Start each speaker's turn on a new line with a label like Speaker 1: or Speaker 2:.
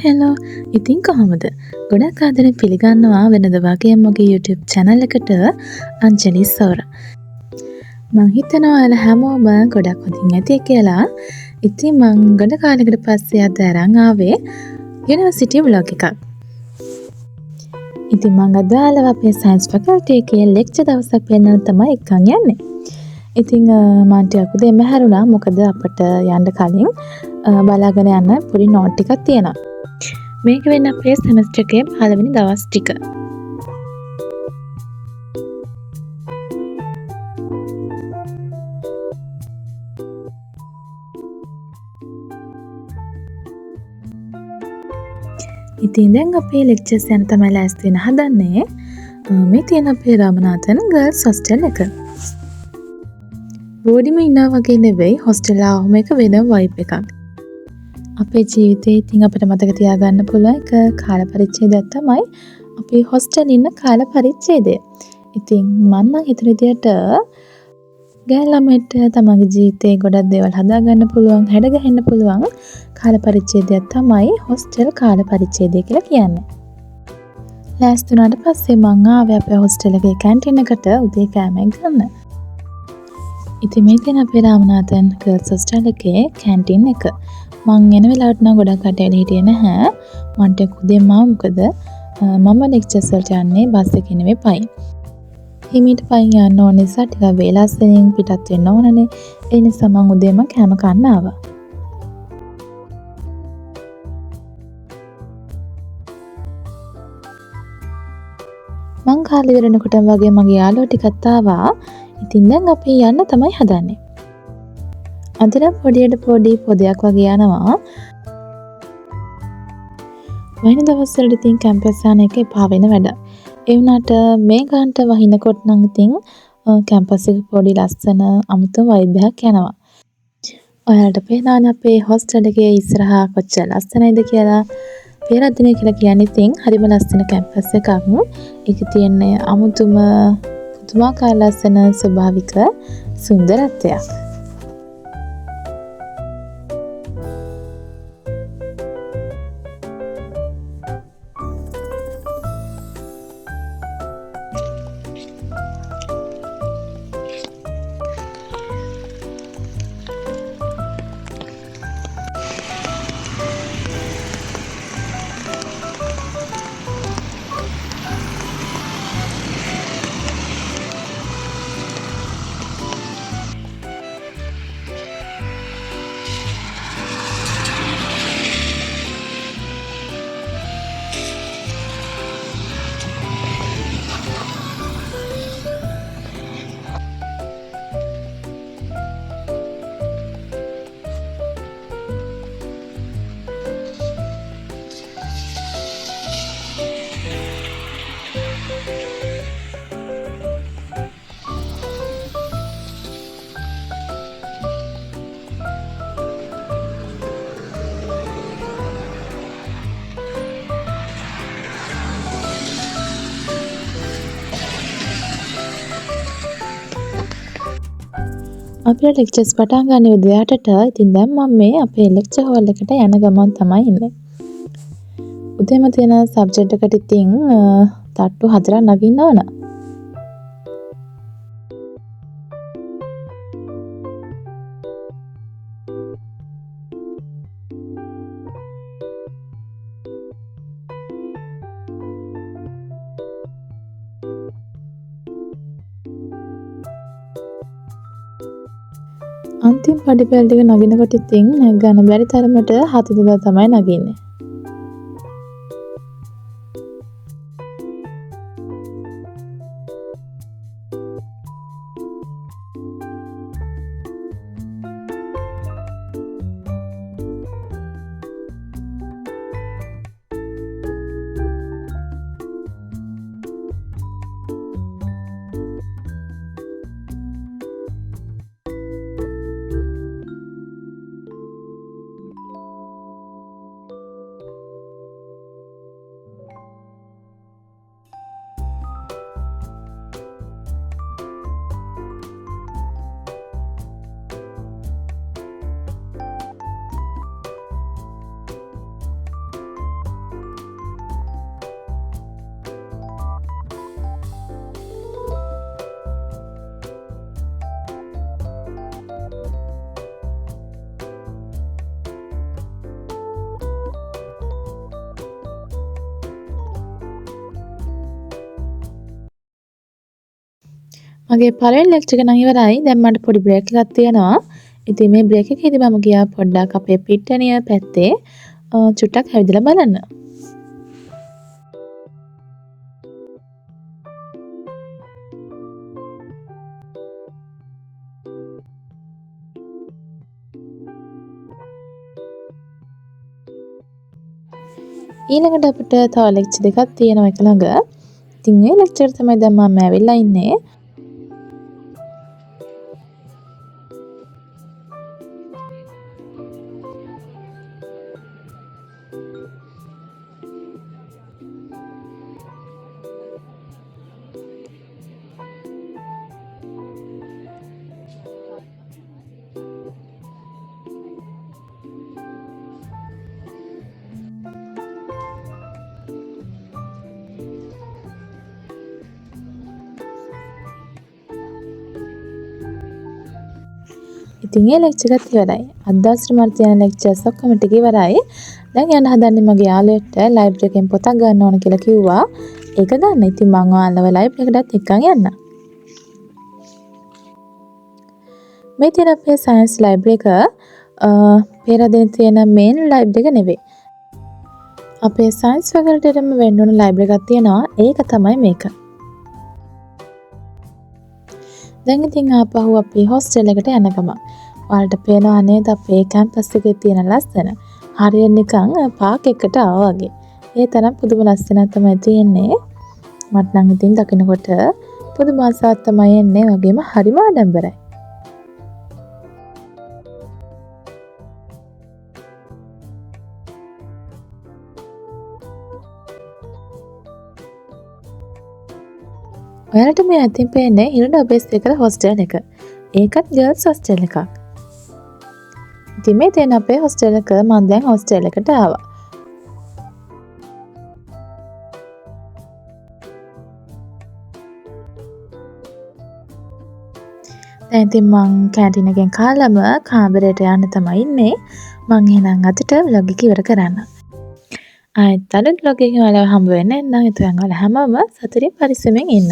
Speaker 1: Hello ඉතින් කොහොමද? ගොඩක් ආදරෙන් පිළිගන්නවා වෙනද වගේ මගේ YouTube channel එකට අංජලි සෝර. මං හිතනවා ඔයාලා හැමෝම ගොඩක් හොඳින් ඇති කියලා. ඉතින් මං ගොඩ කාලයකට පස්සේ අද අරන් ආවේ යුනිවර්සිටි vlog එකක්. ඉතින් මං අද ආලා අපේ science faculty එකේ lecture දවසක් පෙන්නන්න තමයි එක්කන් යන්නේ. ඉතින් මං ටිකක් උදේ මහැරුණා මොකද අපිට යන්න කලින් බලාගෙන යන්න පොඩි නෝට් ටිකක් තියෙනවා. මේක වෙන්නේ අපේ semester එකේ පළවෙනි දවස් ටික. ඉතින් දැන් අපේ lectures යන තමයි ලෑස්ති වෙන හදන්නේ. මේ තියෙන අපේ රාමනාථන් ගර්ල්ස් hostel එක. බෝඩිම ඉන්නා වගේ නෙවෙයි hostel ආවම එක වෙනම vibe එකක්. අපේ ජීවිතේ ඉතින් අපිට මතක තියාගන්න පුළුවන් එක කාල පරිච්ඡේදයක් තමයි අපේ hostel ඉන්න කාල පරිච්ඡේදය. ඉතින් මම නම් හිතන විදියට ගෑල් ළමයට තමන්ගේ ජීවිතේ ගොඩක් දේවල් හදාගන්න පුළුවන්, හැඩ ගහන්න පුළුවන් කාල පරිච්ඡේදයක් තමයි hostel කාල පරිච්ඡේදය කියලා කියන්නේ. ලෑස්ති වුණාට පස්සේ මං ආවේ අපේ hostel එකේ කැන්ටින් එකට උදේ කෑමක් ගන්න. ඉතින් මේ තියෙන අපේ රාමනාථන් ගර්ල්ස් hostel එකේ කැන්ටින් එක. මං එන වෙලාවට නම් ගොඩක් කට්ටිය හිටියේ නැහැ. මං ටික උදේම ආවා මොකද මම ලෙක්චර්ස් වලට යන්නේ බස් එකේ නෙවෙයි පයින්. හිමීට පයින් යන්න ඕන නිසා ටිකක් වේලාසෙන් පිටත් වෙන්න ඕනනේ. ඒ නිසා මං උදේම කෑම කන්න ආවා. මං කාලේ ඉවරනකොටම වගේ මගේ යාළුවෝ ටිකත් ආවා. ඉතින් දැන් අපි යන්න තමයි හදන්නේ. අද නම් පොඩියට පොඩි පොදයක් වගේ යනවා. වෙන දවස්වල ඉතින් කැම්පස් යන එක එපා වෙන වැඩ. ඒ වුණාට මේ ගානට වහිනකොට නම් ඉතින් කැම්පස් එක පොඩි ලස්සන අමුතු vibe එකක් යනවා. ඔයාලට පේනවනේ අපේ hostel එකේ ඉස්සරහා කොච්චර ලස්සනයිද කියලා. පේරද්දිනේ කියලා කියන්නේ ඉතින් හරිම ලස්සන කැම්පස් එකක්. ඒක තියෙන්නේ අමුතුම පුදුමාකාර ලස්සන ස්වභාවික සුන්දරත්වයක්. අපේ ලෙක්චර්ස් පටන් ගන්න උදේ 8ට. ඉතින් දැන් මම මේ අපේ ලෙක්චර් හෝල් එකට යන ගමන් තමයි ඉන්නේ. උදේම තියෙන සබ්ජෙක්ට් එකට ඉතින් තට්ටු 4ක් නගින්න ඕන. අන්තිම පඩිපෙළ ටික නගිනකොට ඉතින් නැග ගන්න බැරි තරමට හතිදලා තමයි නගින්නේ. මගේ පළවෙනි ලෙක්චර් එක නම් ඉවරයි. දැන් මට පොඩි බ්‍රේක් එකක් තියෙනවා. ඉතින් මේ බ්‍රේක් එකේදී මම ගියා පොඩ්ඩක් අපේ පිට්ටනිය පැත්තේ චුට්ටක් හැවිදලා බලන්න. ඊළඟට අපිට තව ලෙක්චර් දෙකක් තියෙනවා එක ළඟ. ඉතින් මේ ලෙක්චර් තමයි දැන් මම ඇවිල්ලා ඉන්නේ. ඉතින් ඒ ලෙක්චර් එකත් ඉවරයි. අද දවසට මට තියෙන ලෙක්චර්ස් ඔක්කොම ටික ඉවරයි. දැන් යන්න හදන්නේ මගේ යාළුවෙක්ට ලයිබ්‍රරි එකෙන් පොතක් ගන්න ඕන කියලා කිව්වා. ඒක ගන්න. ඉතින් මං ඔයාලව ලයිබ්‍රරි එකටත් එක්කන් යන්න. මේ තියෙන අපේ සයන්ස් ලයිබ්‍රරි එක පෙරදින තියෙන මේන් ලයිබ්‍රරි එක නෙවෙයි. අපේ සයන්ස් ෆැකල්ටියටම වෙන්න ඕන ලයිබ්‍රරි එකක් තියෙනවා. ඒක තමයි මේක. දැන් ඉතින් ආපහු අපි හොස්ටල් එකට යන ගමන්. ඔයාලට පේනවා නේද අපේ කැම්පස් එකේ තියෙන ලස්සන. හරියට නිකන් පාක් එකකට ආවා වගේ. ඒ තරම් පුදුම ලස්සනක් තමයි තියෙන්නේ. මට නම් ඉතින් දකින්නකොට පුදුම ආසාවක් තමයි එන්නේ. වගේම හරිම ආඩම්බරයි. ඔයාලට මේ අතින් පේන්නේ හිරුඩ බේස් එකේ හොස්ටල් එක. ඒකත් ගර්ල්ස් හොස්ටල් එකක්. ඉතින් මේ තියෙන අපේ හොස්ටල් එක මම දැන් හොස්ටල් එකට ආවා. දැන් ඉතින් මං කැන්ටින් එකෙන් කාලම කාමරයට යන්න තමයි ඉන්නේ. මං එහෙනම් අදට vlog එක ඉවර කරන්න. ආයෙත් අලුත් vlog එකකින් ඔයාලව හම්බ වෙන්න නම් ඉතින් ඔයාලා හැමෝම සතුටින් පරිස්සමෙන් ඉන්න.